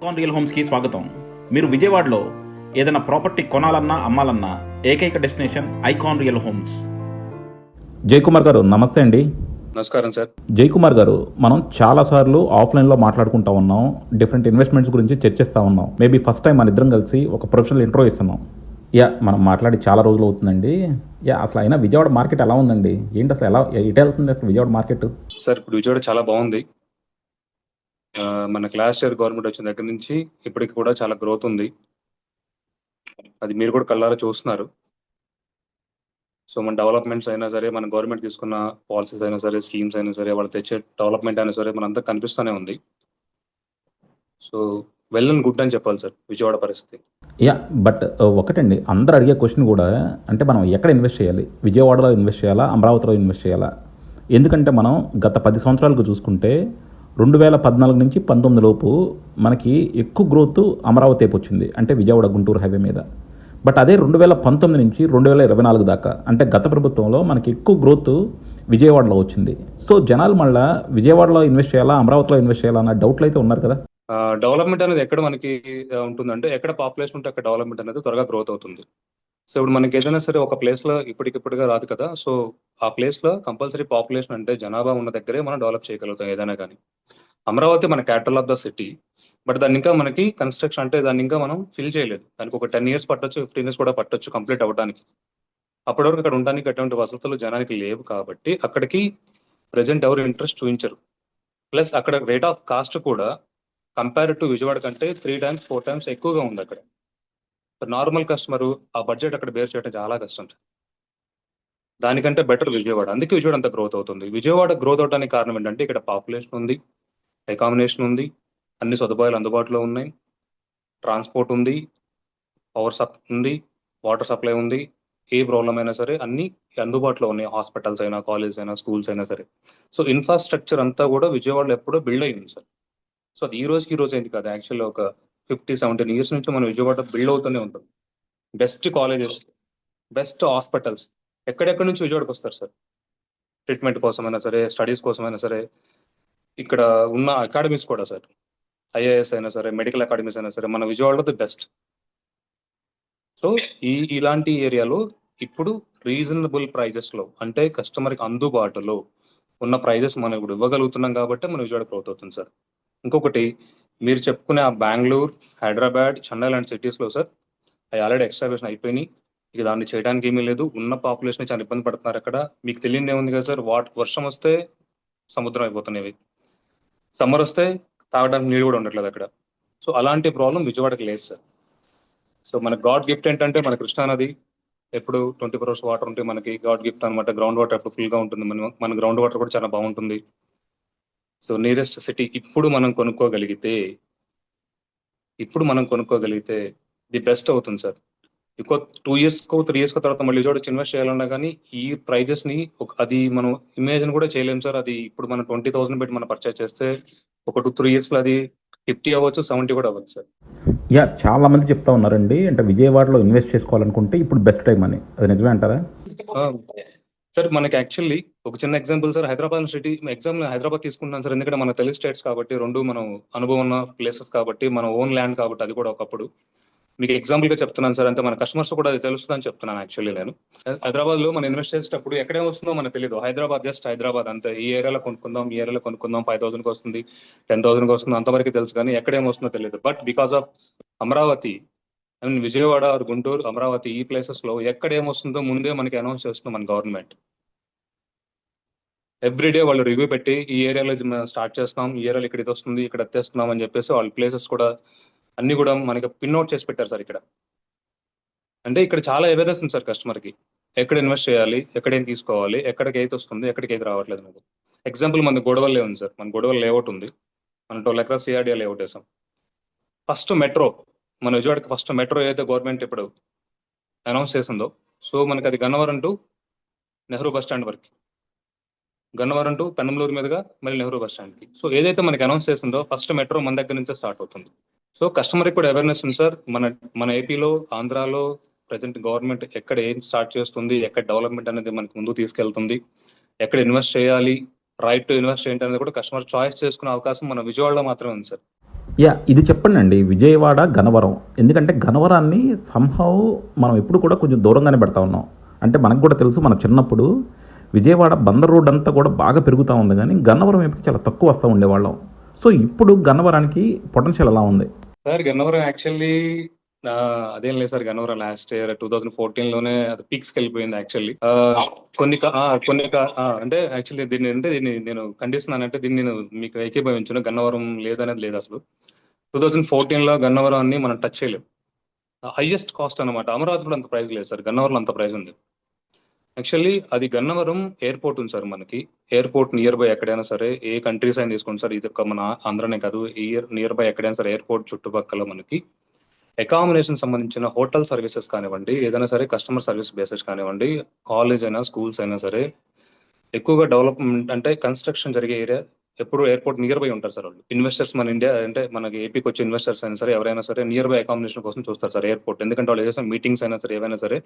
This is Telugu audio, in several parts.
ఐకాన్ రియల్ హోమ్స్కి స్వాగతం. మీరు విజయవాడలో ఏదైనా ప్రాపర్టీ కొనాలన్నా అమ్మాలన్నా ఏకైక destination icon real homes. Jayakumar గారు నమస్తే అండి. నమస్కారం సార్. జయకుమార్ గారు, మనం చాలాసార్లు ఆఫ్లైన్లో మాట్లాడుకుంటా ఉన్నాం, డిఫరెంట్ ఇన్వెస్ట్మెంట్స్ గురించి చర్చిస్తూ ఉన్నాం. మేబీ ఫస్ట్ టైం మన ఇద్దరం కలిసి ఒక ప్రొఫెషనల్ ఇంట్రో ఇస్తున్నాం. మనం మాట్లాడి చాలా రోజులు అవుతుందండి. అసలు అయినా విజయవాడ మార్కెట్ ఎలా ఉందండి? ఏంటి అసలు ఎలా ఎటు వెళ్తుంది అసలు విజయవాడ మార్కెట్? సార్ ఇప్పుడు విజయవాడ చాలా బాగుంది. మనకి లాస్ట్ ఇయర్ గవర్నమెంట్ వచ్చిన దగ్గర నుంచి ఇప్పటికి కూడా చాలా గ్రోత్ ఉంది. అది మీరు కూడా కళ్ళారా చూస్తున్నారు. సో మన డెవలప్మెంట్స్ అయినా సరే, మన గవర్నమెంట్ తీసుకున్న పాలసీస్ అయినా సరే, స్కీమ్స్ అయినా సరే, వాళ్ళు తెచ్చే డెవలప్మెంట్ అయినా సరే మనంతా కనిపిస్తూనే ఉంది. సో వెల్ అండ్ గుడ్ అని చెప్పాలి సార్ విజయవాడ పరిస్థితి. బట్ ఒకటండి, అందరు అడిగే క్వశ్చన్ కూడా, అంటే మనం ఎక్కడ ఇన్వెస్ట్ చేయాలి? విజయవాడలో ఇన్వెస్ట్ చేయాలా, అమరావతిలో ఇన్వెస్ట్ చేయాలా? ఎందుకంటే మనం గత 10 సంవత్సరాలకు చూసుకుంటే 2014 నుంచి 19 లోపు మనకి ఎక్కువ గ్రోత్ అమరావతి వైపు వచ్చింది, అంటే విజయవాడ గుంటూరు హైవే మీద. బట్ అదే 2019 నుంచి 2024 దాకా, అంటే గత ప్రభుత్వంలో మనకి ఎక్కువ గ్రోత్ విజయవాడలో వచ్చింది. సో జనాలు మళ్ళీ విజయవాడలో ఇన్వెస్ట్ చేయాలా, అమరావతిలో ఇన్వెస్ట్ చేయాలా అన్న డౌట్లు అయితే ఉన్నారు కదా. డెవలప్మెంట్ అనేది ఎక్కడ మనకి ఉంటుందంటే, ఎక్కడ పాపులేషన్ ఉంటే అక్కడ డెవలప్మెంట్ అనేది త్వరగా గ్రోత్ అవుతుంది. సో ఇప్పుడు మనకి ఏదైనా సరే ఒక ప్లేస్లో ఇప్పటికిప్పుడుగా రాదు కదా. సో ఆ ప్లేస్లో కంపల్సరీ పాపులేషన్ అంటే జనాభా ఉన్న దగ్గరే మనం డెవలప్ చేయగలుగుతాం ఏదైనా కానీ. అమరావతి మన capital of the city, but దాన్ని ఇంకా మనకి కన్స్ట్రక్షన్ అంటే దాన్ని ఇంకా మనం ఫిల్ చేయలేదు. దానికి ఒక 10 years పట్టొచ్చు, 15 years కూడా పట్టొచ్చు కంప్లీట్ అవ్వడానికి. అప్పటి వరకు అక్కడ ఉండడానికి అటువంటి వసతులు జనానికి లేవు కాబట్టి అక్కడికి ప్రజెంట్ ఎవరు ఇంట్రెస్ట్ చూపించరు. ప్లస్ అక్కడ రేట్ ఆఫ్ కాస్ట్ కూడా కంపేర్ టు విజయవాడ కంటే 3 times 4 times ఎక్కువగా ఉంది అక్కడ. నార్మల్ కస్టమర్ ఆ బడ్జెట్ అక్కడ బేర్ చేయడం చాలా కష్టం. దానికంటే బెటర్ విజయవాడ. అందుకే విజయవాడ అంత గ్రోత్ అవుతుంది. విజయవాడ గ్రోత్ అవడానికి కారణం ఏంటంటే ఇక్కడ పాపులేషన్ ఉంది, అకామిడేషన్ ఉంది, అన్ని సదుపాయాలు అందుబాటులో ఉన్నాయి, ట్రాన్స్పోర్ట్ ఉంది, పవర్ ఉంది, వాటర్ సప్లై ఉంది. ఏ ప్రాబ్లం అయినా సరే అన్ని అందుబాటులో ఉన్నాయి. హాస్పిటల్స్ అయినా, కాలేజ్ అయినా, స్కూల్స్ అయినా సరే. సో ఇన్ఫ్రాస్ట్రక్చర్ అంతా కూడా విజయవాడలో ఎప్పుడో బిల్డ్ అయింది సార్. సో అది ఈ రోజు అయింది కాదు. యాక్చువల్లీ ఒక 50-17 years నుంచి మనం విజయవాడ బిల్డ్ అవుతూనే ఉంటుంది. బెస్ట్ కాలేజెస్, బెస్ట్ హాస్పిటల్స్ ఎక్కడెక్కడి నుంచి విజయవాడకు వస్తారు సార్. ట్రీట్మెంట్ కోసమైనా సరే, స్టడీస్ కోసమైనా సరే. ఇక్కడ ఉన్న అకాడమీస్ కూడా సార్, ఐఏఎస్ అయినా సరే, మెడికల్ అకాడమీస్ అయినా సరే, మన విజయవాడలో ది బెస్ట్. సో ఇలాంటి ఏరియాలో ఇప్పుడు రీజనబుల్ ప్రైజెస్లో, అంటే కస్టమర్కి అందుబాటులో ఉన్న ప్రైజెస్ మనం ఇప్పుడు ఇవ్వగలుగుతున్నాం కాబట్టి మన విజయవాడ గ్రోత్ అవుతుంది సార్. ఇంకొకటి, మీరు చెప్పుకునే ఆ బెంగళూరు, హైదరాబాద్, చెన్నై లాంటి సిటీస్లో సార్ అవి ఆల్రెడీ ఎక్స్టాబ్లిష్ అయిపోయినాయి. ఇక దాన్ని చేయడానికి ఏమీ లేదు. ఉన్న పాపులేషన్ చాలా ఇబ్బంది పడుతున్నారు అక్కడ. మీకు తెలియదు ఏముంది కదా సార్, వర్షం వస్తే సముద్రం అయిపోతున్నాయి, సమ్మర్ వస్తే తాగడానికి నీళ్ళు కూడా ఉండట్లేదు అక్కడ. సో అలాంటి ప్రాబ్లం విజయవాడకి లేదు సార్. సో మన గాడ్ గిఫ్ట్ ఏంటంటే మన కృష్ణానది ఎప్పుడు 24 hours వాటర్ ఉంటే మనకి గాడ్ గిఫ్ట్ అనమాట. గ్రౌండ్ వాటర్ ఎప్పుడు ఫుల్గా ఉంటుంది. మన గ్రౌండ్ వాటర్ కూడా చాలా బాగుంటుంది. సో నియరెస్ట్ సిటీ ఇప్పుడు మనం కొనుక్కోగలిగితే ది బెస్ట్ అవుతుంది సార్. ఇంకో 2 years 3 years తర్వాత మళ్ళీ విజయవాడ ఇన్వెస్ట్ చేయాలన్నా కానీ ఈ ప్రైజెస్ ని అది మనం ఇమేజిన్ కూడా చేయలేము సార్. అది ఇప్పుడు మనం 20,000 పెట్టి మనం పర్చేస్ చేస్తే ఒక 2-3 years లో అది 50 అవ్వచ్చు, 70 కూడా అవ్వచ్చు సార్. చాలా మంది చెప్తా ఉన్నారండి, అంటే విజయవాడలో ఇన్వెస్ట్ చేసుకోవాలనుకుంటే ఇప్పుడు బెస్ట్ టైం అని. అది నిజమే అంటారా? సార్ మనకి యాక్చువల్లీ ఒక చిన్న example sir, Hyderabad city Hyderabad తీసుకుంటున్నాం సార్. ఎందుకంటే మన తెలుగు స్టేట్స్ కాబట్టి, రెండు మనం అనుభవం ఉన్న ప్లేసెస్ కాబట్టి, మన ఓన్ ల్యాండ్ కాబట్టి, అది కూడా ఒకప్పుడు మీకు ఎగ్జాంపుల్ గా చెప్తున్నాను సార్. అంటే మన కస్టమర్స్ కూడా అది తెలుస్తుందని చెప్తున్నాను. యాక్చువల్లీ నేను హైదరాబాద్ లో మనం ఇన్వెస్ట్ చేసేటప్పుడు ఎక్కడే వస్తుందో మనకు తెలియదు. హైదరాబాద్ జస్ట్ హైదరాబాద్ అంతే. ఈ ఏరియాలో కొనుక్కుందాం 5,000 వస్తుంది, 10,000 వస్తుంది, అంతవరకు తెలుసు కానీ ఎక్కడేం వస్తుందో తెలియదు. But because of Amaravati and Vijayawada, Guntur, Amaravati ఈ ప్లేసెస్ లో ఎక్కడేమొస్తుందో ముందే మనకి అనౌన్స్ చేస్తుంది మన గవర్నమెంట్. ఎవ్రీడే వాళ్ళు రివ్యూ పెట్టి ఈ ఏరియాలో స్టార్ట్ చేస్తున్నాం, ఈ ఏరియాలో ఇక్కడ ఇది వస్తుంది, ఇక్కడ ఎత్తేస్తున్నాం అని చెప్పేసి వాళ్ళ ప్లేసెస్ కూడా అన్ని కూడా మనకి పిన్అవుట్ చేసి పెట్టారు సార్ ఇక్కడ. అంటే ఇక్కడ చాలా అవేర్నెస్ ఉంది సార్ కస్టమర్కి. ఎక్కడ ఇన్వెస్ట్ చేయాలి, ఎక్కడేం తీసుకోవాలి, ఎక్కడికి అయితే వస్తుంది, ఎక్కడికి అయితే రావట్లేదు అనేది. ఎగ్జాంపుల్ మన గొడవల్లే ఉంది సార్. మన గొడవల్ లేఅవుట్ ఉంది, మన 12 acres సిఆర్డిఏ లేఅవుట్ వేసాం. ఫస్ట్ మెట్రో, మన విజయవాడకి ఫస్ట్ మెట్రో ఏదైతే గవర్నమెంట్ ఇప్పుడు అనౌన్స్ చేసిందో, సో మనకి అది Gannavaram to Nehru bus stand వరకు, గన్నవరం టు పెనంలూరు మీదుగా మళ్ళీ నెహ్రూ బస్ స్టాండ్కి. సో ఏదైతే మనకి అనౌన్స్ చేసిందో ఫస్ట్ మెట్రో మన దగ్గర నుంచే స్టార్ట్ అవుతుంది. సో కస్టమర్కి కూడా అవేర్నెస్ ఉంది సార్. మన ఏపీలో, ఆంధ్రాలో ప్రజెంట్ గవర్నమెంట్ ఎక్కడ ఏం స్టార్ట్ చేస్తుంది, ఎక్కడ డెవలప్మెంట్ అనేది మనకి ముందుకు తీసుకెళ్తుంది, ఎక్కడ ఇన్వెస్ట్ చేయాలి, రైట్ టు ఇన్వెస్ట్ ఏంటి అనేది కూడా కస్టమర్ చాయిస్ చేసుకునే అవకాశం మన విజయవాడలో మాత్రమే ఉంది సార్. ఇది చెప్పండి విజయవాడ గన్నవరం. ఎందుకంటే గన్నవరాన్ని సంహౌ మనం ఎప్పుడు కూడా కొంచెం దూరంగానే పెడతా ఉన్నాం. అంటే మనకు కూడా తెలుసు, మన చిన్నప్పుడు విజయవాడ బందర్ రోడ్ అంతా కూడా బాగా పెరుగుతూ ఉంది, కానీ గన్నవరం వైపుకి చాలా తక్కువ వస్తూ ఉండేవాళ్ళం. సో ఇప్పుడు గన్నవరానికి పొటెన్షియల్ ఎలా ఉంది? సార్ గన్నవరం యాక్చువల్లీ అదేం లేదు సార్. గన్నవరం లాస్ట్ ఇయర్ 2014 లోనే అది పీక్స్కి వెళ్ళిపోయింది యాక్చువల్లీ. అంటే యాక్చువల్లీ దీన్ని నేను ఖండిస్తున్నాను. అంటే దీన్ని నేను మీకు ఏకీభవించను. గన్నవరం లేదనేది లేదు అసలు. 2014 లో గన్నవరాన్ని మనం టచ్ చేయలేం. హైయెస్ట్ కాస్ట్ అనమాట. అమరావతిలో అంత ప్రైస్ లేదు సార్, గన్నవరంలో అంత ప్రైస్ ఉంది. యాక్చువల్లీ అది గన్నవరం ఎయిర్పోర్ట్ ఉంది సార్. మనకి ఎయిర్పోర్ట్ నియర్ బై ఎక్కడైనా సరే, ఏ కంట్రీస్ అయినా తీసుకోండి సార్, ఇది ఒక మన ఆంధ్రనే కాదు, నియర్ బై ఎక్కడైనా సరే ఎయిర్పోర్ట్ చుట్టుపక్కల మనకి అకామిడేషన్ సంబంధించిన హోటల్ సర్వీసెస్ కానివ్వండి, ఏదైనా సరే కస్టమర్ సర్వీస్ బేసెస్ కానివ్వండి, కాలేజ్ అయినా స్కూల్స్ అయినా సరే, ఎక్కువగా డెవలప్మెంట్ అంటే కన్స్ట్రక్షన్ జరిగే ఏరియా ఎప్పుడు ఎయిర్పోర్ట్ నియర్ బై ఉంటారు సార్. వాళ్ళు ఇన్వెస్టర్స్ మన ఇండియా అంటే మనకి ఏపీకి వచ్చే ఇన్వెస్టర్స్ అయినా సరే ఎవరైనా సరే నియర్ బై అకామిడేషన్ కోసం చూస్తారు సార్ ఎయిర్పోర్ట్. ఎందుకంటే వాళ్ళు చేసే మీటింగ్స్ అయినా సరే ఏవైనా సరే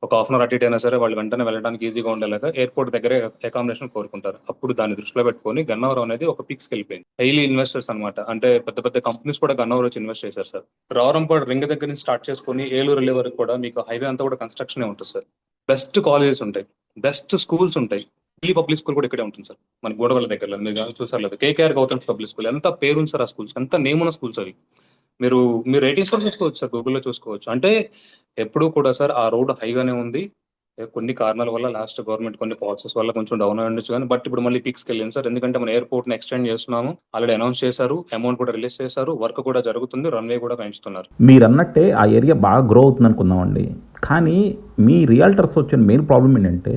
ఒక హాఫ్ అన్ అవర్ అటు ఇటు అయినా సరే వాళ్ళు వెంటనే వెళ్ళడానికి ఈజీగా ఉండేలాగా ఎయిర్పోర్ట్ దగ్గరే అకామిడేషన్ కోరుకుంటారు. అప్పుడు దాన్ని దృష్టిలో పెట్టుకొని గన్నవరం అనేది ఒక పిక్స్కి వెళ్ళిపోయింది. హైలీ ఇన్వెస్టర్స్ అనమాట. అంటే పెద్ద పెద్ద కంపెనీస్ కూడా గన్నవరం వచ్చి ఇన్వెస్ట్ చేశారు సార్. రావరంపాడు రింగ్ దగ్గర నుంచి స్టార్ట్ చేసుకొని ఏలూరు వెళ్ళే వరకు కూడా మీకు హైవే అంతా కూడా కన్స్ట్రక్షన్ ఉంటుంది సార్. బెస్ట్ కాలేజెస్ ఉంటాయి, బెస్ట్ స్కూల్స్ ఉంటాయి. ఢిల్లీ పబ్లిక్ స్కూల్ కూడా ఇక్కడే ఉంటుంది సార్, మన గోడవల్ల దగ్గరలో. మీరు చూసారు లేదు, కేకేఆర్ గౌతమ్ పబ్లిక్ స్కూల్ ఎంత పేరుంది సార్ ఆ స్కూల్స్, ఎంత నేమ్ ఉన్న స్కూల్స్ అవి. మీరు మీరు రేటింగ్స్ కూడా చూసుకోవచ్చు సార్, గూగుల్లో చూసుకోవచ్చు. అంటే ఎప్పుడూ కూడా సార్ ఆ రోడ్ హైగానే ఉంది. కొన్ని కారణాల వల్ల లాస్ట్ గవర్నమెంట్ కొన్ని పాలసీస్ వల్ల కొంచెం డౌన్ అయి ఉండొచ్చు, కానీ బట్ ఇప్పుడు మళ్ళీ పీక్స్కి వెళ్ళింది సార్. ఎందుకంటే మన ఎయిర్పోర్ట్ ని ఎక్స్టెండ్ చేస్తున్నాము, ఆల్రెడీ అనౌన్స్ చేశారు, అమౌంట్ కూడా రిలీజ్ చేశారు, వర్క్ కూడా జరుగుతుంది, రన్వే కూడా పెంచుతున్నారు. మీరు అన్నట్టే ఆ ఏరియా బాగా గ్రో అవుతుంది అనుకుందామండి. కానీ మీ రియాల్టర్స్ వచ్చిన మెయిన్ ప్రాబ్లం ఏంటంటే,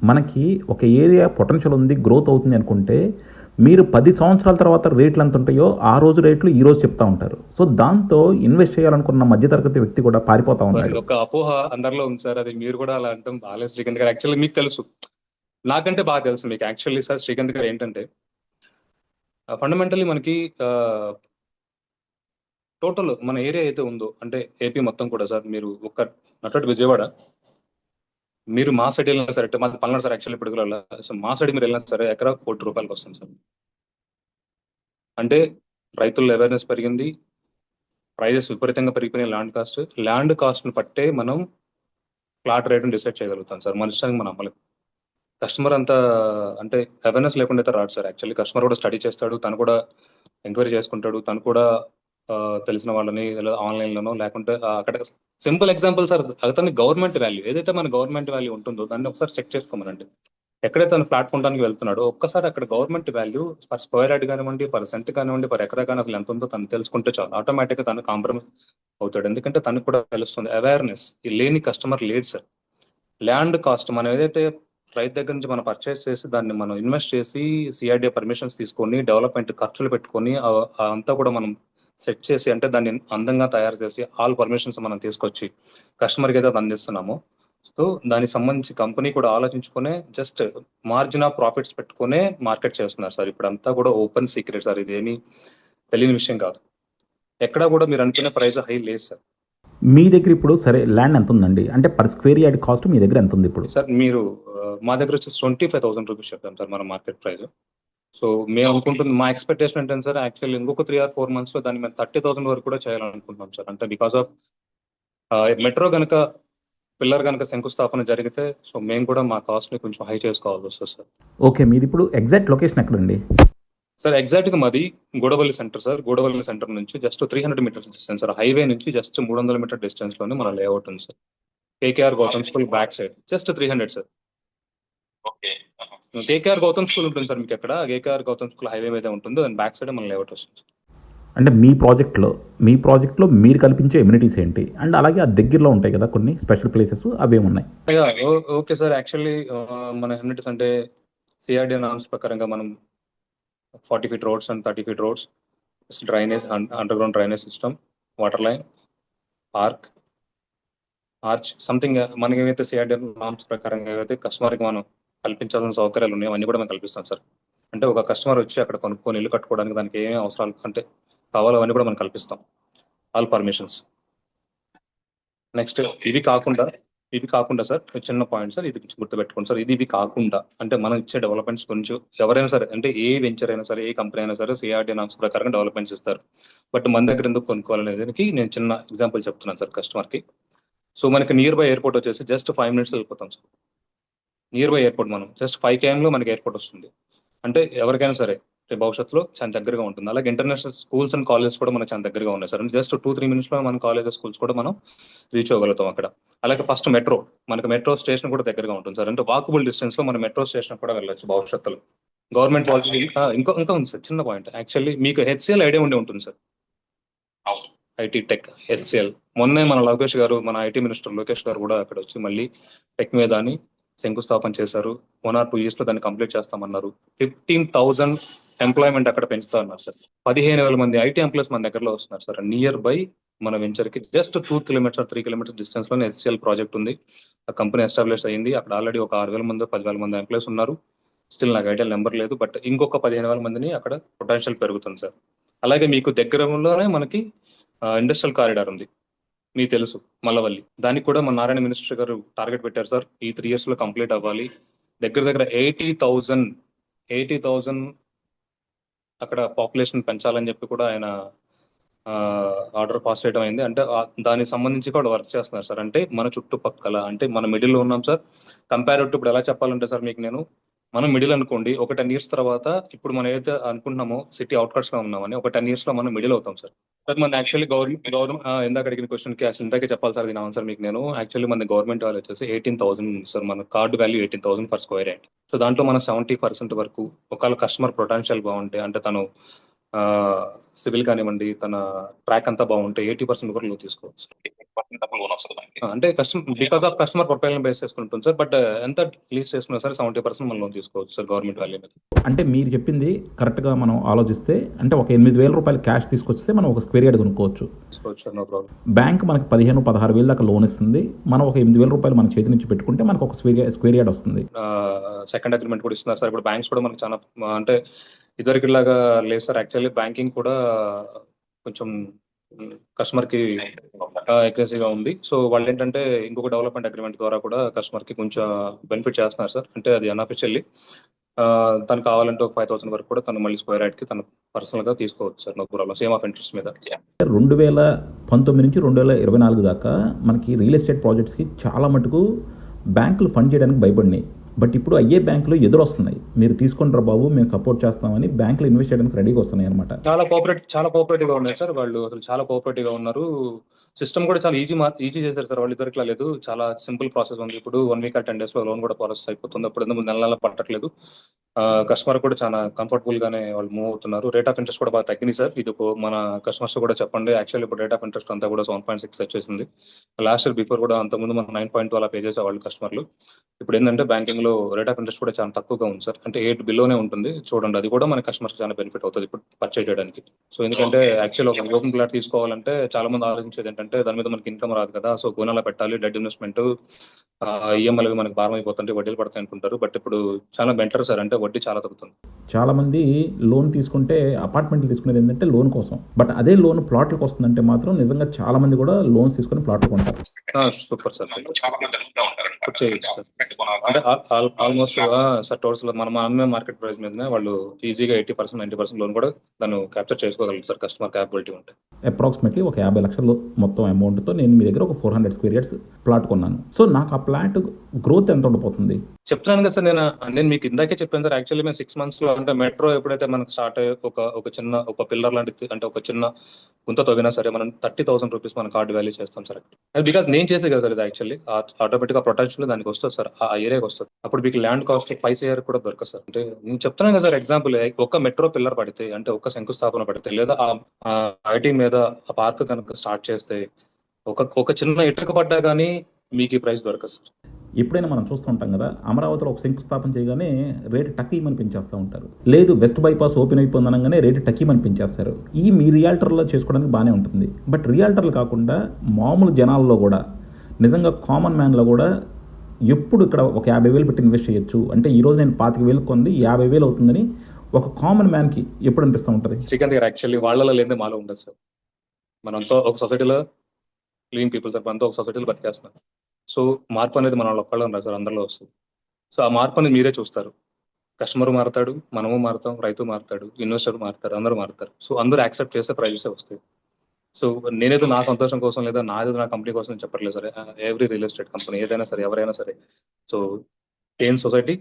మనకి ఒక ఏరియా పొటెన్షియల్ ఉంది, గ్రోత్ అవుతుంది అనుకుంటే మీరు 10 సంవత్సరాల తర్వాత రేట్లు ఎంత ఉంటాయో ఆ రోజు రేట్లు ఈ రోజు చెప్తా ఉంటారు. సో దాంతో ఇన్వెస్ట్ చేయాలనుకున్న మధ్యతరగతి వ్యక్తి కూడా పారిపోతా ఉన్నాడు. ఒక అపోహ అందరిలో ఉంది సార్, అది మీరు కూడా అలా అంటాం బాగాలేదు శ్రీకాంత్ గారు. యాక్చువల్లీ మీకు తెలుసు, నాకంటే బాగా తెలుసు మీకు. యాక్చువల్లీ సార్ శ్రీకాంత్ గారు ఏంటంటే ఫండమెంటల్లీ మనకి టోటల్ మన ఏరియా అయితే ఉందో అంటే ఏపీ మొత్తం కూడా సార్, మీరు ఒక్క నటు విజయవాడ, మీరు మా సైడ్ వెళ్ళినా సరే, మాది పల్నాడు సార్ యాక్చువల్లీ పిడుగుల. సో మా సైడ్ మీరు వెళ్ళినా సరే ఎకరా ₹1,00,00,000 వస్తుంది సార్. అంటే రైతుల అవేర్నెస్ పెరిగింది, ప్రైజెస్ విపరీతంగా పెరిగిపోయినాయి. ల్యాండ్ కాస్ట్ని పట్టే మనం ప్లాట్ రేట్ని డిసైడ్ చేయగలుగుతాం సార్. మన ఇష్టానికి మనం అమ్మలేం. కస్టమర్ అంతా అంటే అవేర్నెస్ లేకుండా అయితే రాడు సార్. యాక్చువల్లీ కస్టమర్ కూడా స్టడీ చేస్తాడు, తను కూడా ఎంక్వైరీ చేసుకుంటాడు, తను కూడా తెలిసిన వాళ్ళని ఆన్లైన్లోనో లేకుంటే అక్కడ సింపుల్ ఎగ్జాంపుల్ సార్, అతని గవర్నమెంట్ వాల్యూ ఏదైతే మన గవర్నమెంట్ వాల్యూ ఉంటుందో దాన్ని ఒకసారి చెక్ చేసుకోమనండి. ఎక్కడైతే తను ఫ్లాట్ కొనడానికి వెళ్తున్నాడో ఒక్కసారి అక్కడ government value per square yard కానివ్వండి, పర్ సెంట్ కానివ్వండి, పర్ ఎకరా కానీ అసలు ఎంత ఉందో తను తెలుసుకుంటే చాలు, ఆటోమేటిక్గా తను కాంప్రమైజ్ అవుతాడు. ఎందుకంటే తనకు కూడా తెలుస్తుంది అవేర్నెస్. లేని కస్టమర్ లేడు సార్. ల్యాండ్ కాస్ట్ మనం ఏదైతే రైతు దగ్గర నుంచి మనం పర్చేస్ చేసి దాన్ని మనం ఇన్వెస్ట్ చేసి సిఆర్డీఏ పర్మిషన్స్ తీసుకొని డెవలప్మెంట్ ఖర్చులు పెట్టుకొని అంతా కూడా మనం సెట్ చేసి అంటే దాన్ని అందంగా తయారు చేసి ఆల్ పర్మిషన్స్ మనం తీసుకొచ్చి కస్టమర్కి ఏదైతే అందిస్తున్నామో, సో దానికి సంబంధించి కంపెనీ కూడా ఆలోచించుకునే జస్ట్ మార్జిన్ ఆఫ్ ప్రాఫిట్స్ పెట్టుకునే మార్కెట్ చేస్తున్నారు సార్. ఇప్పుడు అంతా కూడా ఓపెన్ సీక్రెట్ సార్, ఇది ఏమీ తెలియని విషయం కాదు. ఎక్కడా కూడా మీరు అనుకునే ప్రైస్ హై లేదు సార్. మీ దగ్గర ఇప్పుడు సరే ల్యాండ్ ఎంత ఉందండి, అంటే పర్ స్క్వేర్ యార్డ్ కాస్ట్ మీ దగ్గర ఎంత ఉంది ఇప్పుడు? సార్ మీరు మా దగ్గర వచ్చి ₹25,000 చెప్తాం సార్ మన మార్కెట్ ప్రైస్. సో మేము అనుకుంటుంది, మా ఎక్స్పెక్టేషన్ ఏంటంటే సార్, యాక్చువల్లీ ఇంకొక 3 or 4 months లో దాన్ని మేము 30,000 వరకు కూడా చేయాలనుకుంటున్నాం సార్. అంటే బికాస్ ఆఫ్ మెట్రో కనుక పిల్లర్ కనుక శంకుస్థాపన జరిగితే సో మేము కూడా మా కాస్ట్ని కొంచెం హై చేసుకోవాల్సి వస్తుంది సార్. ఓకే, మీది ఇప్పుడు ఎగ్జాక్ట్ లొకేషన్ ఎక్కడండి? సార్ ఎగ్జాక్ట్గా మాది Gudavalli center sir. Gudavalli center నుంచి just 300 meters distance sir. Highway నుంచి జస్ట్ 300 మీటర్ డిస్టెన్స్లోనే మన లేఅవుట్ ఉంది sir. KKR Gautam school back side just 300 sir. KKR Gautam school ఉంటుంది సార్ మీకు ఎక్కడ, కేకేఆర్ గౌతమ్ స్కూల్ హైవే మీద ఉంటుంది, దాని బ్యాక్ సైడ్ మన లేఅవుట్ వస్తుంది సార్. అంటే మీ ప్రాజెక్ట్లో మీరు కల్పించే ఎమ్యూనిటీస్ ఏంటి, అండ్ అలాగే ఆ దగ్గరలో ఉంటాయి కదా కొన్ని స్పెషల్ ప్లేసెస్, అవి ఏమున్నాయి? ఓకే సార్, యాక్చువల్లీ మన ఎమ్యూనిటీస్ అంటే సిఆర్డీ నామ్స్ ప్రకారంగా మనం 40 feet roads and 30 feet roads, drainage, under ground drainage system, water line, park, arch, something మనకి ఏవైతే సిఆర్డీ నామ్స్ ప్రకారంగా ఏవైతే కస్టమర్కి మనం కల్పించాల్సిన సౌకర్యాలు ఉన్నాయో అన్నీ కూడా మనం కల్పిస్తాం సార్. అంటే ఒక కస్టమర్ వచ్చి అక్కడ కొనుక్కొని ఇల్లు కట్టుకోవడానికి దానికి ఏమేమి అవసరాలు అంటే కావాలో అవన్నీ కూడా మనం కల్పిస్తాం, ఆల్ పర్మిషన్స్. నెక్స్ట్ ఇవి కాకుండా ఇవి కాకుండా సార్ చిన్న పాయింట్ సార్, ఇది కొంచెం గుర్తుపెట్టుకోండి సార్. ఇవి కాకుండా అంటే మనం ఇచ్చే డెవలప్మెంట్స్ కొంచెం ఎవరైనా సరే అంటే ఏ వెంచర్ అయినా సరే, ఏ కంపెనీ అయినా సరే సిఆర్టీ నామ్స్ ప్రకారం డెవలప్మెంట్స్ ఇస్తారు. బట్ మన దగ్గర ఎందుకు కొనుక్కోవాలనేదానికి నేను చిన్న ఎగ్జాంపుల్ చెప్తున్నాను సార్ కస్టమర్కి. సో మనకి నియర్ బై ఎయిర్పోర్ట్ వచ్చేసి జస్ట్ 5 minutes వెళ్ళిపోతాం సార్. నియర్ బై ఎయిర్పోర్ట్ మనం జస్ట్ 5 km లో మనకి ఎయిర్పోర్ట్ వస్తుంది. అంటే ఎవరికైనా సరే రేపు భవిష్యత్తులో చాలా దగ్గరగా ఉంటుంది. అలాగే ఇంటర్నేషనల్ స్కూల్స్ అండ్ కాలేజెస్ కూడా మనకు చాలా దగ్గరగా ఉన్నాయి సార్. అంటే జస్ట్ 2-3 minutes లో మన కాలేజెస్ స్కూల్స్ కూడా మనం రీచ్ అవ్వగలుగుతాం అక్కడ. అలాగే ఫస్ట్ మెట్రో, మనకి మెట్రో స్టేషన్ కూడా దగ్గరగా ఉంటుంది సార్. అంటే వాకబుల్ డిస్టెన్స్ లో మనం మెట్రో స్టేషన్ కూడా వెళ్ళొచ్చు భవిష్యత్తులో. గవర్నమెంట్ పాలసీ ఇంకా ఉంది సార్, చిన్న పాయింట్. యాక్చువల్లీ మీకు హెచ్సిఎల్ ఐడియా ఉంటుంది సార్. IT tech HCl. మొన్నే మన లోకేష్ గారు, మన ఐటీ మినిస్టర్ లోకేష్ గారు కూడా అక్కడ వచ్చి మళ్ళీ టెక్ మీద అని శంకుస్థాపన చేశారు. 1 or 2 years లో దాన్ని కంప్లీట్ చేస్తామన్నారు. 15,000 ఎంప్లాయ్మెంట్ అక్కడ పెంచుతా ఉన్నారు సార్. 15,000 మంది ఐటీ ఎంప్లాయీస్ మన దగ్గరలో వస్తున్నారు సార్. నియర్ బై మన వెంచర్ కి just 2 kilometers or 3 kilometers distance లోనే హెచ్సిఎల్ ప్రాజెక్ట్ ఉంది. ఆ కంపెనీ ఎస్టాబ్లిష్ అయ్యింది. అక్కడ ఆల్రెడీ ఒక 6,000 మంది 10,000 మంది ఎంప్లాయీస్ ఉన్నారు. స్టిల్ నాకు ఐడియా నెంబర్ లేదు, బట్ ఇంకొక 15,000 మందిని అక్కడ పొటెన్షియల్ పెరుగుతుంది సార్. అలాగే మీకు దగ్గరలోనే మనకి ఇండస్ట్రియల్ కారిడార్ ఉంది, మీకు తెలుసు, మల్లవల్లి. దానికి కూడా మన నారాయణ మినిస్టర్ గారు టార్గెట్ పెట్టారు సార్, ఈ 3 years లో కంప్లీట్ అవ్వాలి. దగ్గర 80,000 అక్కడ పాపులేషన్ పెంచాలని చెప్పి కూడా ఆయన ఆర్డర్ పాస్ చేయడం అయింది. అంటే దానికి సంబంధించి కూడా వర్క్ చేస్తున్నారు సార్. అంటే మన చుట్టుపక్కల అంటే మన మిడిల్లో ఉన్నాం సార్. కంపేర్ టు ఇప్పుడు ఎలా చెప్పాలంటే సార్ మీకు నేను, మనం మిడిల్ అనుకోండి, ఒక 10 years తర్వాత ఇప్పుడు మనం ఏదైతే అనుకుంటున్నామో సిటీ అవుట్కట్స్ లో ఉన్నామని, ఒక 10 years లో మనం మిడిల్ అవుతాం సార్. మన యాక్చువల్లీ గవర్నమెంట్ ఇందాక అడిగిన క్వశ్చన్ కి అసలు ఇందాకే చెప్పాలి సార్ దీని ఆన్సర్ మీకు నేను. యాక్చువల్లీ మన గవర్నమెంట్ వాళ్ళు వచ్చేసి 18,000 సార్. మన card value 18,000 per square yard. So దాంట్లో మన 70% వరకు ఒకవేళ కస్టమర్ పొటెన్షియల్ బాగుంటే, అంటే తను సివిల్ కానివ్వండి, తన ట్రాక్ అంతా బాగుంటే 80% కూడా లోన్ తీసుకోవచ్చు. అంటే because of customer profile base చేసుకుంటుంది సార్. బట్ ఎంత లీజ్ చేసుకున్నా సరే 70% మనం లోన్ తీసుకోవచ్చు సార్ గవర్నమెంట్ వాల్యూ మీద. అంటే మీరు చెప్పింది కరెక్ట్గా మనం ఆలోచిస్తే, అంటే ఒక 8,000 రూపాయలు క్యాష్ తీసుకొస్తే మనం ఒక స్క్వేర్ యార్డ్ కొనుక్కోవచ్చు. Sir no problem. బ్యాంక్ మనకి 15,000-16,000 దాకా లోన్ ఇస్తుంది. మనం ఒక 8,000 రూపాయలు మన చేతి నుంచి పెట్టుకుంటే మనకు ఒక స్క్వేర్ యార్డ్ వస్తుంది. సెకండ్ అగ్రిమెంట్ కూడా ఇస్తున్నారు సార్. ఇప్పుడు బ్యాంక్స్ కూడా మనకు చాలా అంటే ఇదివరకులాగా లేదు సార్. యాక్చువల్లీ బ్యాంకింగ్ కూడా కొంచెం కస్టమర్ కి అగ్రెసివ్గా ఉంది. సో వాళ్ళు ఏంటంటే ఇంకొక డెవలప్మెంట్ అగ్రిమెంట్ ద్వారా కూడా కస్టమర్ కి కొంచెం బెనిఫిట్ చేస్తున్నారు సార్. అంటే అది అన్అఫిషియల్లీ తను కావాలంటే ఒక 5,000 వరకు కూడా తను మళ్ళీ స్క్వేర్ యార్డ్ కి తను పర్సనల్ గా తీసుకోవచ్చు sir. No problem. Same of interest మీద. 2019 నుంచి 2024 దాకా మనకి రియల్ ఎస్టేట్ ప్రాజెక్ట్స్కి చాలా మటుకు బ్యాంకులు ఫండ్ చేయడానికి భయపడినాయి. బట్ ఇప్పుడు అయ్యే బ్యాంకులు ఎదురొస్తున్నాయి, మీరు తీసుకుంటారా బాబు, మేము సపోర్ట్ చేస్తామని బ్యాంకులు ఇన్వెస్ట్ చేయడానికి రెడీగా వస్తున్నాయి అనమాట. చాలా కోఆపరేటివ్ గా ఉన్నాయి సార్ వాళ్ళు. అసలు చాలా కోఆపరేటివ్ గా ఉన్నారు. సిస్టమ్ కూడా చాలా ఈజీ చేశారు సార్. వాళ్ళు ఇద్దరికి లేదు, చాలా సింపుల్ ప్రాసెస్ ఉంది. ఇప్పుడు 1 week or 10 days లో లోన్ కూడా ప్రాసెస్ అయిపోతుంది. అప్పుడు ఎందుకు నెల పట్టట్లేదు. కస్టమర్ కూడా చాలా కంఫర్టబుల్ గానే వాళ్ళు మూవ్ అవుతున్నారు. రేట్ ఆఫ్ ఇంట్రెస్ట్ కూడా బాగా తగ్గింది సార్. ఇది మన కస్టమర్స్ కూడా చెప్పండి. యాక్చువల్లీ ఇప్పుడు రేట్ ఆఫ్ ఇంట్రెస్ట్ అంతా కూడా 7.6 వచ్చేసింది. లాస్ట్ ఇయర్ బిఫోర్ కూడా అంతకుముందు మనం 9.2 అలా పే చేసేవాళ్ళు కస్టమర్లు. ఇప్పుడు ఏంటంటే బ్యాంకింగ్ లో రేట్ ఆఫ్ ఇంట్రెస్ట్ కూడా చాలా తక్కువగా ఉంది సార్. అంటే 8 బిలోనే ఉంటుంది చూడండి. అది కూడా మన కస్టమర్స్ చాలా బెనిఫిట్ అవుతుంది ఇప్పుడు పర్చేజ్ చేయడానికి. సో ఎందుకంటే యాక్చువల్ ఒక ఓపెన్ ప్లాట్ తీసుకోవాలంటే చాలా మంది ఆలోచించేది ఏంటంటే దాని మీద మనకి ఇన్కమ్ రాదు కదా, సో కొనాలా పెట్టాలి, డెడ్ ఇన్వెస్ట్మెంట్, ఈఎంఐలు మనకి భారం అయిపోతుంటే వడ్డీలు పడతాయి అనుకుంటారు. బట్ ఇప్పుడు చాలా బెటర్ సార్. అంటే వడ్డీ చాలా తగ్గుతుంది. చాలా మంది లోన్ తీసుకుంటే అపార్ట్మెంట్లు తీసుకునేది ఏంటంటే లోన్ కోసం, బట్ అదే లోన్ ప్లాట్లకు వస్తుందంటే మాత్రం నిజంగా చాలా మంది కూడా లోన్స్ తీసుకొని ప్లాట్లు కొంటారు. Super sir. చేయొచ్చు సార్. అంటే ఆల్మోస్ట్ సార్ టోటల్స్ మనం అమ్మే మార్కెట్ ప్రైస్ మీదనే వాళ్ళు ఈజీగా 80% 90% లోన్ కూడా దాన్ని క్యాప్చర్ చేసుకోగలరు సార్ కస్టమర్ క్యాపబిలిటీ ఉంటే. అప్రాక్సిమేట్లీ ఒక 50 లక్షలు మొత్తం అమౌంట్తో నేను మీ దగ్గర ఒక 400 square yards ప్లాట్ కొన్నాను. సో నాకు ఆ ప్లాట్ గ్రోత్ ఎంత ఉండిపోతుంది చెప్తున్నాను కదా సార్. నేను మీకు ఇందాకే చెప్పాను సార్. యాక్చువల్లీ మేము 6 months లో అంటే మెట్రో ఎప్పుడైతే మనకు స్టార్ట్ అయ్యే ఒక పిల్లర్ లాంటి అంటే ఒక చిన్న గుంత తవ్వినా సరే మనం 30,000 రూపీస్ మన కార్డు వాల్యూ చేస్తాం సార్. బికాస్ నేను చేసే కదా సార్ ఇది. యాక్చువల్లీ ఆటోమేటిక్ గా ప్రొటెన్షియల్ దానికి వస్తుంది సార్, ఆ ఏరియాకి వస్తుంది. అప్పుడు మీకు ల్యాండ్ కాస్ట్ 5 CR కూడా దొరకదు సార్. అంటే నేను చెప్తున్నాను కదా సార్, ఎగ్జాంపుల్ ఒక మెట్రో పిల్లర్ పడితే అంటే ఒక శంకుస్థాపన పడితే లేదా ఐటీ మీద ఆ పార్క్ కనుక స్టార్ట్ చేస్తే ఒక చిన్న ఇటుక పడ్డా కానీ మీకు ఈ ప్రైస్ దొరకదు సార్. ఎప్పుడైనా మనం చూస్తూ ఉంటాం కదా, అమరావతిలో ఒక శంకుస్థాపన చేయగానే రేటు టక్కీమని పెంచేస్తూ ఉంటారు. లేదు వెస్ట్ బైపాస్ ఓపెన్ అయిపోయిందనగానే రేటు టక్కీమని పెంచేస్తారు. ఈ మీ రియాల్టర్లో చేసుకోవడానికి బాగానే ఉంటుంది. బట్ రియాల్టర్లు కాకుండా మామూలు జనాల్లో కూడా, నిజంగా కామన్ మ్యాన్లో కూడా ఎప్పుడు ఇక్కడ ఒక 50,000 పెట్టి ఇన్వెస్ట్ చేయొచ్చు అంటే ఈరోజు నేను 25,000 కొంది 50,000 అవుతుందని ఒక కామన్ మ్యాన్కి ఎప్పుడు అనిపిస్తూ ఉంటుంది? శ్రీకాంత్ గారు, యాక్చువల్లీ వాళ్ళలో లేదే మాలో ఉండదు సార్. మనంతా ఒక సొసైటీలో లివింగ్ పీపుల్ సార్. మనతో ఒక సొసైటీలో బతికేస్తున్నాం. సో మార్పు అనేది మన ఒక్కళ్ళం రాదు సార్, అందరిలో వస్తుంది. సో ఆ మార్పు అనేది మీరే చూస్తారు. కస్టమర్ మారుతాడు, మనము మారుతాం, రైతు మారుతాడు, ఇన్వెస్టర్ మారుతారు, అందరూ మారుతారు. సో అందరూ యాక్సెప్ట్ చేస్తే ప్రైజెస్ వస్తాయి. సో నేనేదో నా సంతోషం కోసం లేదా నాదేదో నా కంపెనీ కోసం చెప్పట్లేదు సరే. ఎవ్రీ రియల్ ఎస్టేట్ కంపెనీ ఏదైనా సరే, ఎవరైనా సరే. So change society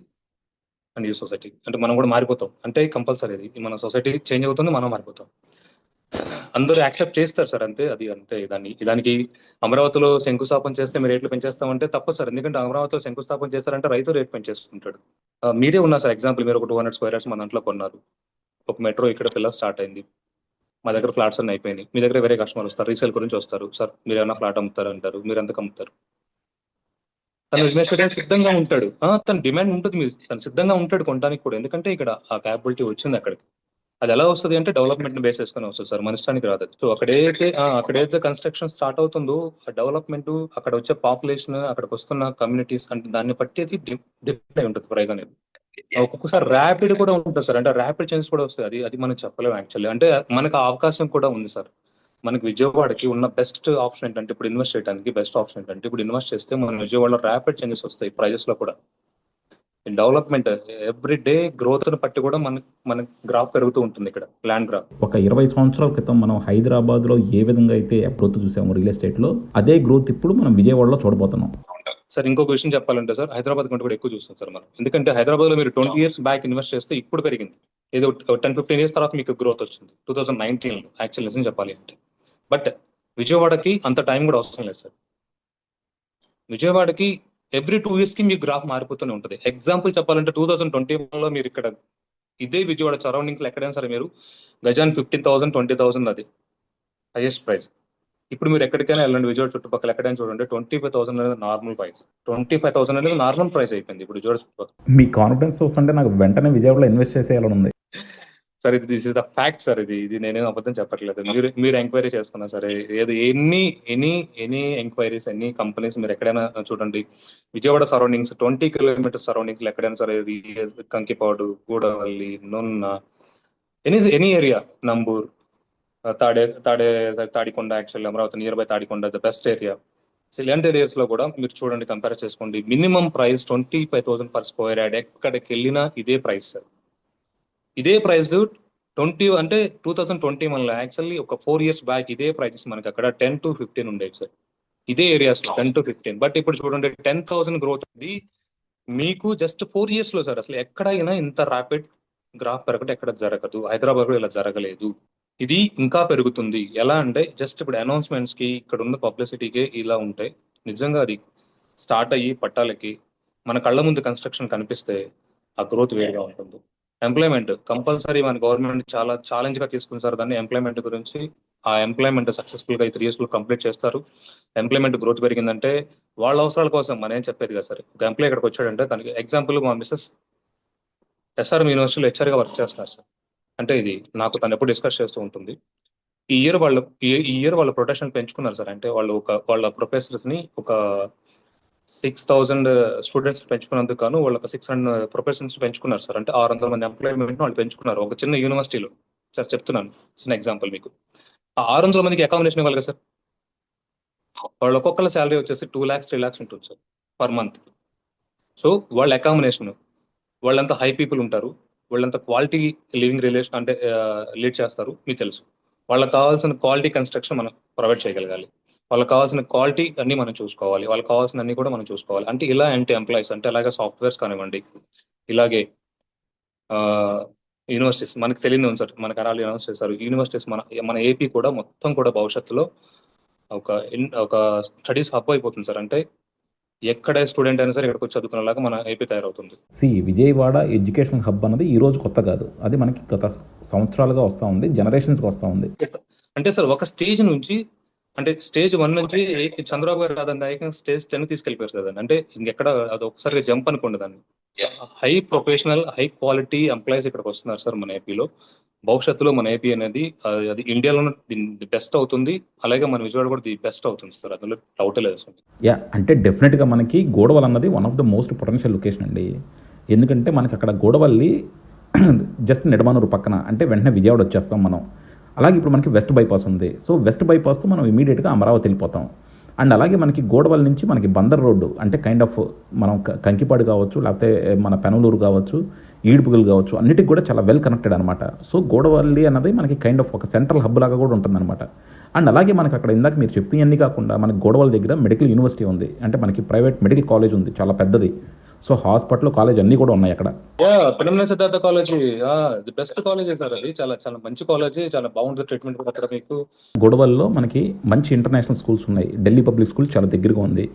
and you society అంటే మనం కూడా మారిపోతాం. అంటే కంపల్సరీ ఇది మన సొసైటీ చేంజ్ అవుతుంది, మనం మారిపోతాం. అందరూ యాక్సెప్ట్ చేస్తారు సార్, అంతే. అది అంతే. దానికి అమరావతిలో శంకుస్థాపన చేస్తే మీరు రేట్లు పెంచేస్తామంటే తప్పదు సార్. ఎందుకంటే అమరావతిలో శంకుస్థాపన చేస్తారంటే రైతు రేట్ పెంచేసుకుంటాడు. మీరే ఉన్నారు సార్ ఎగ్జాంపుల్, మీరు ఒక 200 స్క్వేర్ యార్డ్స్ మన దాంట్లో కొన్నారు. ఒక మెట్రో ఇక్కడ పిల్లర్ స్టార్ట్ అయింది, మా దగ్గర ఫ్లాట్స్ అన్ని అయిపోయినాయి. మీ దగ్గర వేరే కస్టమర్ వస్తారు, రీసేల్ గురించి వస్తారు. సార్ మీరు ఏమైనా ఫ్లాట్ అమ్ముతారు అంటారు, మీరు ఎంతకు అమ్ముతారు? తను ఇన్వెస్ట్ చేయడానికి సిద్ధంగా ఉంటాడు. తన డిమాండ్ ఉంటుంది, మీరు తను సిద్ధంగా ఉంటాడు కొనడానికి కూడా. ఎందుకంటే ఇక్కడ ఆ క్యాపబిలిటీ వచ్చింది అక్కడికి. అది ఎలా వస్తుంది అంటే డెవలప్మెంట్ ని బేస్ చేసుకుని వస్తుంది సార్, మన ఇష్టానికి రాదు. సో అక్కడైతే కన్స్ట్రక్షన్ స్టార్ట్ అవుతుందో ఆ డెవలప్మెంట్, అక్కడ వచ్చే పాపులేషన్, అక్కడికి వస్తున్న కమ్యూనిటీస్ అంటే దాన్ని బట్టి అది డిపెండ్ అయి ఉంటుంది ప్రైస్ అనేది. ఒక్కొక్కసారి ర్యాపిడ్ కూడా ఉంటుంది సార్, అంటే ర్యాపిడ్ చేంజ్ కూడా వస్తుంది. అది మనం చెప్పలేము యాక్చువల్లీ. అంటే మనకు ఆ అవకాశం కూడా ఉంది సార్. మనకి విజయవాడకి ఉన్న బెస్ట్ ఆప్షన్ ఏంటంటే, ఇప్పుడు ఇన్వెస్ట్ చేయడానికి బెస్ట్ ఆప్షన్ ఏంటంటే, ఇప్పుడు ఇన్వెస్ట్ చేస్తే మన విజయవాడలో ర్యాపిడ్ చేంజెస్ వస్తాయి ప్రైజెస్ లో కూడా. డెవలప్మెంట్ ఎవ్రీ డే గ్రోత్ ని బట్టి కూడా మన గ్రాఫ్ పెరుగుతూ ఉంటుంది ఇక్కడ, ల్యాండ్ గ్రాఫ్. ఒక 20 సంవత్సరాల క్రితం మనం హైదరాబాద్లో ఏ విధంగా అయితే గ్రోత్ చూసాము రియల్ ఎస్టేట్లో, అదే గ్రోత్ ఇప్పుడు మనం విజయవాడలో చూడబోతున్నాం. సార్ ఇంకొక విషయం చెప్పాలంటే సార్, హైదరాబాద్ కంటే కూడా ఎక్కువ చూస్తాం సార్ మనం. ఎందుకంటే హైదరాబాద్ లో మీరు 20 years బ్యాక్ ఇన్వెస్ట్ చేస్తే ఇప్పుడు పెరిగింది. ఏదో 10-15 years తర్వాత మీకు గ్రోత్ వచ్చింది 2019 లో యాక్చువల్ నిజం చెప్పాలి అంటే. బట్ విజయవాడకి అంత టైం కూడా అవసరం లేదు సార్. విజయవాడకి ఎవ్రీ 2 years కి మీకు గ్రాఫ్ మారిపోతూనే ఉంటుంది. ఎగ్జాంపుల్ చెప్పాలంటే 2021 లో మీరు ఇక్కడ ఇదే విజయవాడ సరౌండింగ్స్ లో ఎక్కడైనా సరే మీరు గజాన్ 15,000 20,000 అది హైయెస్ట్ ప్రైస్. ఇప్పుడు మీరు ఎక్కడికైనా వెళ్ళండి, విజయవాడ చుట్టుపక్కల ఎక్కడైనా చూడండి, 25,000 అనేది నార్మల్ ప్రైస్. 25,000 అనేది నార్మల్ ప్రైస్ అయిపోయింది ఇప్పుడు విజయవాడ చుట్టుపక్కల. మీ కాన్ఫిడెన్స్ చూస్తుంటే నాకు వెంటనే విజయవాడలో ఇన్వెస్ట్ చేసేయాలని ఉంది. Sir this is the fact sir. ఇది నేనేం అబద్ధం చెప్పట్లేదు. మీరు ఎంక్వైరీ చేసుకున్నా సరే, ఎనీ ఎంక్వైరీస్, ఎనీ కంపెనీస్ మీరు ఎక్కడైనా చూడండి, విజయవాడ సరౌండింగ్స్ 20 kilometers సరౌండింగ్స్ ఎక్కడైనా సరే, కంకిపాడు, గూడవల్లి, నున్న, any area, Nambur, Tadikonda, actually Amaravati near by Tadikonda the best area. So ఇలాంటి ఏరియాస్ లో కూడా మీరు చూడండి, కంపేర్ చేసుకోండి. Minimum price 25,000 per square yard. ఎక్కడికి వెళ్ళినా ఇదే ప్రైస్ సార్. ఇదే ప్రైస్ 2021లో యాక్చువల్లీ ఒక 4 years బ్యాక్ ఇదే ప్రైసెస్ మనకి అక్కడ 10-15 ఉండేవి సార్, ఇదే ఏరియాస్ లో 10-15. బట్ ఇప్పుడు చూడండి 10,000 గ్రోత్ అది మీకు జస్ట్ 4 years లో సార్. అసలు ఎక్కడైనా ఇంత ర్యాపిడ్ గ్రాఫ్ పెరగడం ఎక్కడ జరగదు, హైదరాబాద్ లో ఇలా జరగలేదు. ఇది ఇంకా పెరుగుతుంది. ఎలా అంటే జస్ట్ ఇప్పుడు అనౌన్స్మెంట్స్ కి, ఇక్కడ ఉన్న పబ్లిసిటీకి ఇలా ఉంటాయి. నిజంగా అది స్టార్ట్ అయ్యి పట్టాలకి మన కళ్ళ ముందు కన్స్ట్రక్షన్ కనిపిస్తే ఆ గ్రోత్ వేరుగా ఉంటుంది. ఎంప్లాయ్మెంట్ కంపల్సరీ మన గవర్నమెంట్ చాలా ఛాలెంజ్ గా తీసుకుంది సార్ దాన్ని, ఎంప్లాయ్మెంట్ గురించి. ఆ ఎంప్లాయ్మెంట్ సక్సెస్ఫుల్ గా 3 years లో కంప్లీట్ చేస్తారు. ఎంప్లాయ్మెంట్ గ్రోత్ పెరిగిందంటే వాళ్ళ అవసరాల కోసం మనం ఏం చెప్పేది కదా సార్. ఒక ఎంప్లాయ్ ఇక్కడికి వచ్చాడంటే, దానికి ఎగ్జాంపుల్ మా మిస్సెస్ ఎస్ఆర్ఎం యూనివర్సిటీలో హెచ్ఆర్ గా వర్క్ చేస్తున్నారు సార్. అంటే ఇది నాకు తను ఎప్పుడు డిస్కస్ చేస్తూ ఉంటుంది. ఈ ఇయర్ వాళ్ళ ప్రొటెక్షన్ పెంచుకున్నారు సార్. అంటే వాళ్ళ ప్రొఫెసర్స్ ని ఒక 6,000 స్టూడెంట్స్ పెంచుకున్నందుకు గాను వాళ్ళు ఒక 600 ప్రొఫెషన్స్ పెంచుకున్నారు సార్. అంటే 600 మంది ఎంప్లాయ్మెంట్ వాళ్ళు పెంచుకున్నారు ఒక చిన్న యూనివర్సిటీలో సార్. చెప్తున్నాను చిన్న ఎగ్జాంపుల్ మీకు. ఆ 600 మందికి అకామిడేషన్ ఇవ్వాలి కదా సార్. వాళ్ళు ఒక్కొక్కల శాలరీ వచ్చేసి 2 lakhs 3 lakhs ఉంటుంది సార్ పర్ మంత్. సో వాళ్ళ అకామిడేషన్, వాళ్ళంతా హై పీపుల్ ఉంటారు, వాళ్ళంతా క్వాలిటీ లివింగ్ రిలేషన్ అంటే లీడ్ చేస్తారు, మీకు తెలుసు. వాళ్ళకి కావాల్సిన క్వాలిటీ కన్స్ట్రక్షన్ మనం ప్రొవైడ్ చేయగలగాలి. వాళ్ళకి కావాల్సిన క్వాలిటీ అన్ని మనం చూసుకోవాలి, వాళ్ళకి కావాల్సిన అన్ని కూడా మనం చూసుకోవాలి. అంటే ఇలా అంటే ఎంప్లాయీస్ అంటే అలాగే సాఫ్ట్వేర్స్ కానివ్వండి, ఇలాగే యూనివర్సిటీస్ మనకు తెలియదు ఉంది సార్. మనకు అరాలు అనౌన్స్ చేశారు యూనివర్సిటీస్. మన ఏపీ కూడా మొత్తం కూడా భవిష్యత్తులో ఒక స్టడీస్ హబ్ అయిపోతుంది సార్. అంటే ఎక్కడ స్టూడెంట్ అయినా సరే ఇక్కడికి వచ్చి చదువుకునేలాగా మన ఏపీ తయారవుతుంది. విజయవాడ ఎడ్యుకేషన్ హబ్ అన్నది ఈ రోజు కొత్త కాదు, అది మనకి గత సంవత్సరాలుగా వస్తూ ఉంది, జనరేషన్స్కి వస్తూ ఉంది. అంటే సార్ ఒక స్టేజ్ నుంచి, అంటే స్టేజ్ 1 నుంచి చంద్రబాబు గారు రాదని ఏకంగా స్టేజ్ 10 తీసుకెళ్ళిపోయారు కదండి. అంటే ఇంకెక్కడ అది ఒకసారిగా జంప్ అనుకోండి దాన్ని. High professional high quality employees ఇక్కడికి వస్తున్నారు సార్ మన ఏపీలో. భవిష్యత్తులో మన ఏపీ అనేది అది ఇండియాలో ది బెస్ట్ అవుతుంది, అలాగే మన విజయవాడ కూడా ది బెస్ట్ అవుతుంది సార్, అందులో డౌట్ లేదు సార్. అంటే డెఫినెట్గా మనకి గూడవల్ అన్నది one of the most potential location అండి. ఎందుకంటే మనకి అక్కడ గూడవల్లి జస్ట్ నిడమానూరు పక్కన, అంటే వెంటనే విజయవాడ వచ్చేస్తాం మనం. అలాగే ఇప్పుడు మనకి వెస్ట్ బైపాస్ ఉంది. సో వెస్ట్ బైపాస్తో మనం ఇమీడియట్గా అమరావతి వెళ్ళిపోతాం. అండ్ అలాగే మనకి గోడవల్ నుంచి మనకి బందర్ రోడ్డు అంటే కైండ్ ఆఫ్ మనం కంకిపాడు కావచ్చు, లేకపోతే మన పెనలూరు కావచ్చు, ఈడుపుగలు కావచ్చు, అన్నిటికి కూడా చాలా వెల్ కనెక్టెడ్ అనమాట. సో గోడవల్లి అన్నది మనకి కైండ్ ఆఫ్ ఒక సెంట్రల్ హబ్ లాగా కూడా ఉంటుందన్నమాట. అండ్ అలాగే మనకి అక్కడ ఇందాక మీరు చెప్పినవన్నీ కాకుండా మనకి గోడవల్ దగ్గర మెడికల్ యూనివర్సిటీ ఉంది, అంటే మనకి ప్రైవేట్ మెడికల్ కాలేజ్ ఉంది, చాలా పెద్దది. సో హాస్పిటల్, కాలేజ్ అన్నీ కూడా ఉన్నాయి అక్కడ. Pinamaneni Siddhartha college the best college sir. అది చాలా చాలా మంచి కాలేజీ, చాలా బాగుంటుంది ట్రీట్మెంట్ కూడా అక్కడ మీకు. గొడవల్లో మనకి మంచి ఇంటర్నేషనల్ స్కూల్స్ ఉన్నాయి, ఢిల్లీ పబ్లిక్ స్కూల్ చాలా దగ్గరగా ఉంది.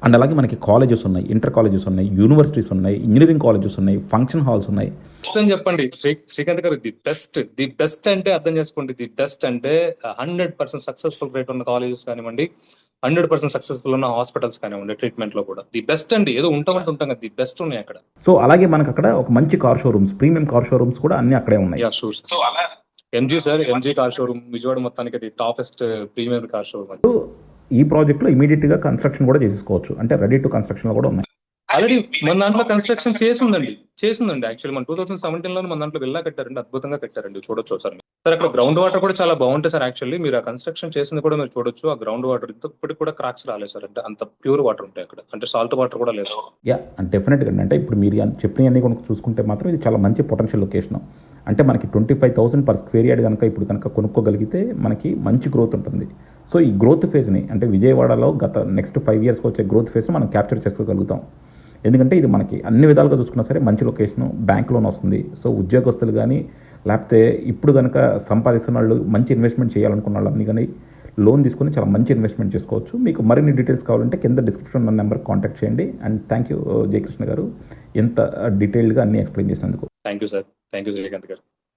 అండ్ అలాగే మనకి కాలేజెస్ ఉన్నాయి, ఇంటర్ కాలేజెస్ ఉన్నాయి, యూనివర్సిటీస్ ఉన్నాయి, ఇంజనీరింగ్ కాలేజెస్ ఉన్నాయి, ఫంక్షన్ హాల్స్ ఉన్నాయి. బెస్ట్ అని చెప్పండి శ్రీకాంత్ గారు. ది బెస్ట్ అంటే అర్థం చేసుకోండి. ది బెస్ట్ అంటే 100% సక్సెస్ఫుల్ రేట్ ఉన్న కాలేజెస్ కానివ్వండి, 100% సక్సెస్ఫుల్ ఉన్న హాస్పిటల్స్ కానివ్వండి, ట్రీట్మెంట్ లో కూడా ది బెస్ట్ అండి. ఏదో ఉంటాం కదా, ది బెస్ట్ ఉన్నాయి అక్కడ. సో అలాగే మనకు అక్కడ ఒక మంచి car showrooms, premium car showrooms కూడా అన్ని అక్కడే ఉన్నాయి. షూర్. సో అలా ఎంజీ కార్ షోరూమ్ విజయవాడ మొత్తానికి అది టాపెస్ట్ ప్రీమియం కార్ షోరూమ్ అది. ఈ ప్రాజెక్ట్లో ఇమీడియట్గా కన్స్ట్రక్షన్ కూడా చేసేసుకోవచ్చు, అంటే రెడీ టు కన్స్ట్రక్షన్లో కూడా ఉన్నాయి. ఆల్రెడీ మన దాంట్లో కన్స్ట్రక్షన్ చేసిందండి. యాక్చువల్లీ మన 2017 మన దాంట్లో విల్లా కట్టారండి, అద్భుతంగా కట్టారండి, చూడొచ్చు సార్. సార్ అక్కడ గ్రౌండ్ వాటర్ కూడా చాలా బాగుంటుంది సార్. యాక్చువల్లీ మీరు ఆ కన్స్ట్రక్షన్ చేసింది కూడా మీరు చూడొచ్చు. ఆ గ్రౌండ్ వాటర్ ఇప్పటికి కూడా క్రాక్స్ రాలేదు సార్. అంటే అంత ప్యూర్ వాటర్ ఉంటాయి అక్కడ, అంటే సాల్ట్ వాటర్ కూడా లేదు. డెఫినెట్గా అంటే ఇప్పుడు మీరు చెప్పినవన్నీ కూడా చూసుకుంటే మాత్రం ఇది చాలా మంచి పొటెన్షియల్ లొకేషన్. అంటే మనకి 25,000 per square yard కనుక ఇప్పుడు కనుక కొనుక్కోగలిగితే మనకి మంచి గ్రోత్ ఉంటుంది. సో ఈ గ్రోత్ ఫేజ్ని అంటే విజయవాడలో గత నెక్స్ట్ 5 yearsకి వచ్చే గ్రోత్ ఫేజ్ని మనం క్యాప్చర్ చేసుకోగలుగుతాం. ఎందుకంటే ఇది మనకి అన్ని విధాలుగా చూసుకున్నా సరే మంచి లొకేషను, బ్యాంక్ లోన్ వస్తుంది. సో ఉద్యోగస్తులు కానీ లేకపోతే ఇప్పుడు కనుక సంపాదిస్తున్న వాళ్ళు, మంచి ఇన్వెస్ట్మెంట్ చేయాలనుకున్న వాళ్ళని కానీ లోన్ తీసుకొని చాలా మంచి ఇన్వెస్ట్మెంట్ చేసుకోవచ్చు. మీకు మరిన్ని డీటెయిల్స్ కావాలంటే కింద డిస్క్రిప్షన్ ఉన్న నెంబర్కి కాంటాక్ట్ చేయండి. అండ్ థ్యాంక్ యూ జయకృష్ణ గారు, ఎంత డీటెయిల్డ్గా అన్ని ఎక్స్ప్లెయిన్ చేసినందుకు. Thank you sir. Thank you Srikanth గారు.